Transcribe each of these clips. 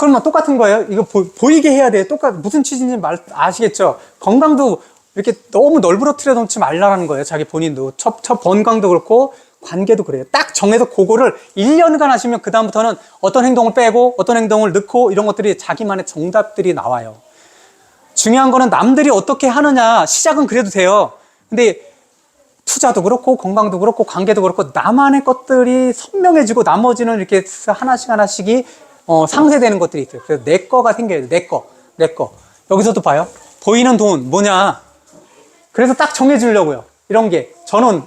그러면 똑같은 거예요. 이거 보이게 해야 돼요. 무슨 취지인지 아시겠죠? 건강도 이렇게 너무 널브러뜨려 놓지 말라는 거예요. 자기 본인도. 첫 건강도 그렇고, 관계도 그래요. 딱 정해서 그거를 1년간 하시면 그다음부터는 어떤 행동을 빼고, 어떤 행동을 넣고, 이런 것들이 자기만의 정답들이 나와요. 중요한 거는 남들이 어떻게 하느냐, 시작은 그래도 돼요. 근데 투자도 그렇고, 건강도 그렇고, 관계도 그렇고, 나만의 것들이 선명해지고, 나머지는 이렇게 하나씩이 상쇄되는 것들이 있어요. 그래서 내 거가 생겨야 돼. 내 거. 여기서도 봐요. 보이는 돈, 뭐냐. 그래서 딱 정해주려고요. 이런 게. 저는,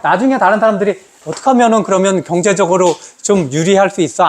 나중에 다른 사람들이 어떻게 하면은 그러면 경제적으로 좀 유리할 수 있어?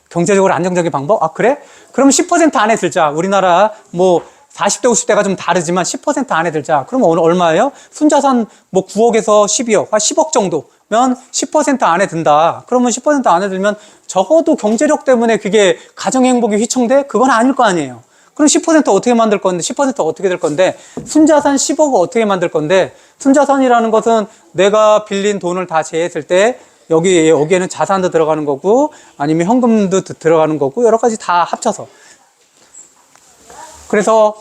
경제적으로 안정적인 방법? 그래? 그럼 10% 안에 들자. 우리나라 40대, 50대가 좀 다르지만 10% 안에 들자. 그러면 얼마예요? 순자산 9억에서 12억, 10억 정도면 10% 안에 든다. 그러면 10% 안에 들면 적어도 경제력 때문에 그게 가정의 행복이 휘청돼? 그건 아닐 거 아니에요. 그럼 10% 어떻게 만들 건데, 10% 어떻게 될 건데, 순자산 10억을 어떻게 만들 건데, 순자산이라는 것은 내가 빌린 돈을 다 제했을 때, 여기에는 자산도 들어가는 거고, 아니면 현금도 들어가는 거고, 여러 가지 다 합쳐서. 그래서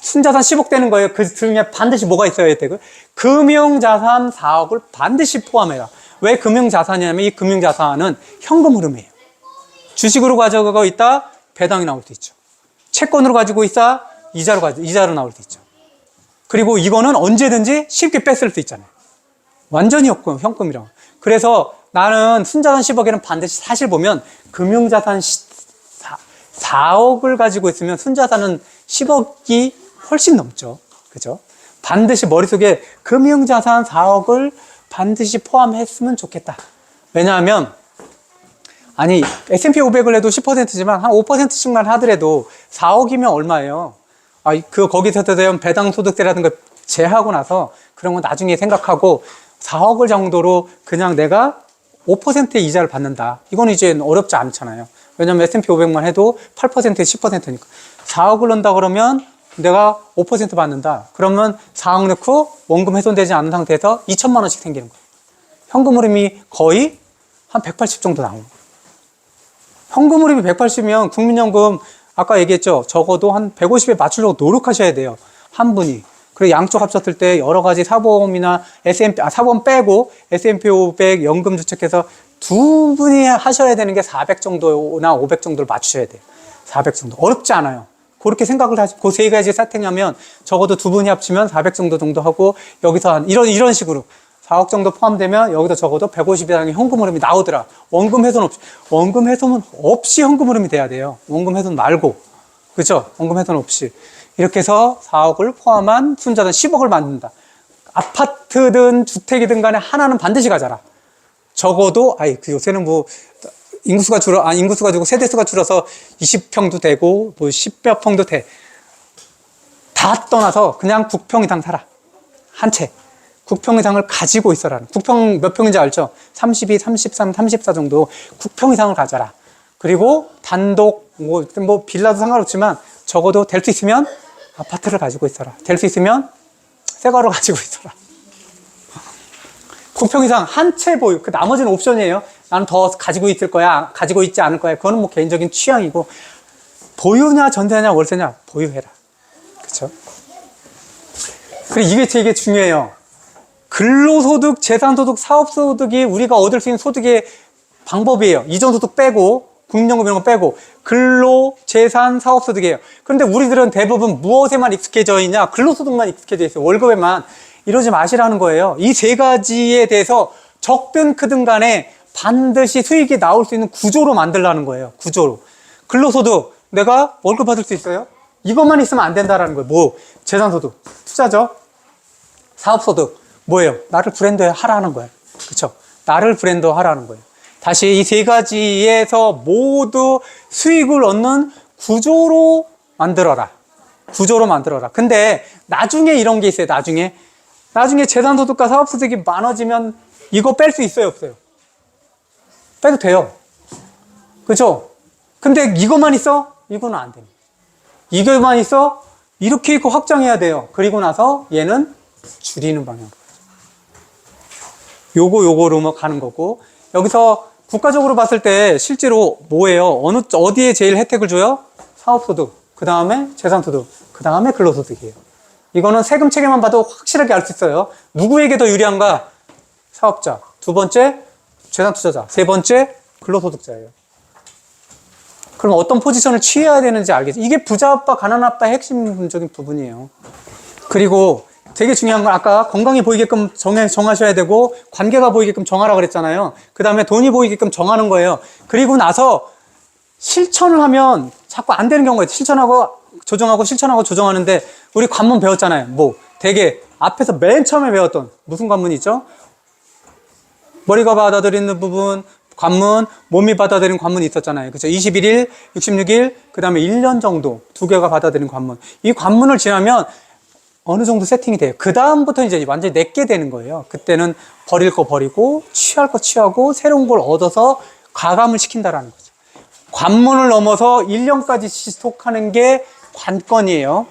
순자산 10억 되는 거예요. 그 중에 반드시 뭐가 있어야 되고, 금융자산 4억을 반드시 포함해라. 왜 금융자산이냐면 이 금융자산은 현금 흐름이에요. 주식으로 가져가고 있다, 배당이 나올 수 있죠. 채권으로 가지고 있다, 이자로 나올 수 있죠. 그리고 이거는 언제든지 쉽게 뺐을 수 있잖아요. 완전히 현금이라고. 그래서 나는 순자산 10억에는 반드시 사실 보면 금융자산 4억을 가지고 있으면 순자산은 10억이 훨씬 넘죠. 그죠? 반드시 머릿속에 금융자산 4억을 반드시 포함했으면 좋겠다. 왜냐하면 S&P 500을 해도 10%지만 한 5%씩만 하더라도 4억이면 얼마예요? 거기서 되면 배당소득세라든가 제하고 나서 그런 건 나중에 생각하고 4억을 정도로 그냥 내가 5%의 이자를 받는다. 이건 이제 어렵지 않잖아요. 왜냐면 S&P 500만 해도 8%에 10%니까. 4억을 넣는다 그러면 내가 5% 받는다. 그러면 4억 넣고 원금 훼손되지 않은 상태에서 2천만 원씩 생기는 거예요. 현금 흐름이 거의 한 180 정도 나오는 거예요. 현금 흐름이 180이면 국민연금 아까 얘기했죠. 적어도 한 150에 맞추려고 노력하셔야 돼요. 한 분이. 그리고 양쪽 합쳤을 때 여러 가지 사보험이나 사보험 빼고 S&P 500 연금 주택해서 두 분이 하셔야 되는 게 400 정도나 500 정도를 맞추셔야 돼요. 400 정도. 어렵지 않아요. 그렇게 생각을 하시고, 그 세 가지 세팅하면 적어도 두 분이 합치면 400 정도 하고, 여기서 한 이런 식으로 4억 정도 포함되면 여기서 적어도 150 이상의 현금 흐름이 나오더라. 원금 훼손 없이 현금 흐름이 돼야 돼요. 원금 훼손 말고. 그죠? 원금 훼손 없이. 이렇게 해서 4억을 포함한 순자산 10억을 만든다. 아파트든 주택이든 간에 하나는 반드시 가져라. 적어도, 요새는 인구수가 줄고 세대수가 줄어서 20평도 되고, 10몇 평도 돼. 다 떠나서 그냥 9평 이상 살아. 한 채. 9평 이상을 가지고 있어라. 9평 몇 평인지 알죠? 32, 33, 34 정도 9평 이상을 가져라. 그리고 단독, 빌라도 상관없지만 적어도 될 수 있으면 아파트를 가지고 있어라. 될 수 있으면 새 거를 가지고 있어라. 9평 이상 한 채 보유. 그 나머지는 옵션이에요. 나는 더 가지고 있을 거야. 가지고 있지 않을 거야. 그거는 개인적인 취향이고. 보유냐, 전세냐, 월세냐, 보유해라. 그쵸? 그리고 이게 되게 중요해요. 근로소득, 재산소득, 사업소득이 우리가 얻을 수 있는 소득의 방법이에요. 이전소득 빼고, 국민연금 이런 거 빼고, 근로, 재산, 사업소득이에요. 그런데 우리들은 대부분 무엇에만 익숙해져 있냐? 근로소득만 익숙해져 있어요. 월급에만. 이러지 마시라는 거예요. 이 세 가지에 대해서 적든 크든 간에 반드시 수익이 나올 수 있는 구조로 만들라는 거예요. 구조로. 근로소득, 내가 월급 받을 수 있어요? 이것만 있으면 안 된다라는 거예요. 재산소득, 투자죠? 사업소득, 뭐예요? 나를 브랜드화하라는 거예요. 그쵸? 나를 브랜드화하라는 거예요. 다시 이 세 가지에서 모두 수익을 얻는 구조로 만들어라. 근데 나중에 이런 게 있어요. 나중에 재산소득과 사업소득이 많아지면 이거 뺄 수 있어요? 없어요? 빼도 돼요. 그죠? 근데 이것만 있어? 이거는 안 됩니다. 이것만 있어? 이렇게 있고 확장해야 돼요. 그리고 나서 얘는 줄이는 방향으로 가죠. 요거로 가는 거고, 여기서 국가적으로 봤을 때 실제로 뭐예요? 어디에 제일 혜택을 줘요? 사업소득, 그 다음에 재산소득, 그 다음에 근로소득이에요. 이거는 세금 체계만 봐도 확실하게 알 수 있어요. 누구에게 더 유리한가? 사업자. 두 번째, 재산투자자. 세 번째, 근로소득자예요. 그럼 어떤 포지션을 취해야 되는지 알겠죠? 이게 부자 아빠, 가난 아빠의 핵심적인 부분이에요. 그리고 되게 중요한 건 아까 건강이 보이게끔 정하셔야 되고 관계가 보이게끔 정하라 그랬잖아요. 그 다음에 돈이 보이게끔 정하는 거예요. 그리고 나서 실천을 하면 자꾸 안 되는 경우가 있어요. 실천하고 조정하는데 우리 관문 배웠잖아요. 뭐 되게 앞에서 맨 처음에 배웠던 무슨 관문이 있죠? 머리가 받아들이는 부분, 관문, 몸이 받아들이는 관문이 있었잖아요. 그죠? 21일, 66일, 그 다음에 1년 정도 두 개가 받아들이는 관문. 이 관문을 지나면 어느 정도 세팅이 돼요. 그 다음부터 이제 완전히 내게 되는 거예요. 그때는 버릴 거 버리고, 취할 거 취하고, 새로운 걸 얻어서 가감을 시킨다라는 거죠. 관문을 넘어서 1년까지 지속하는 게 관건이에요.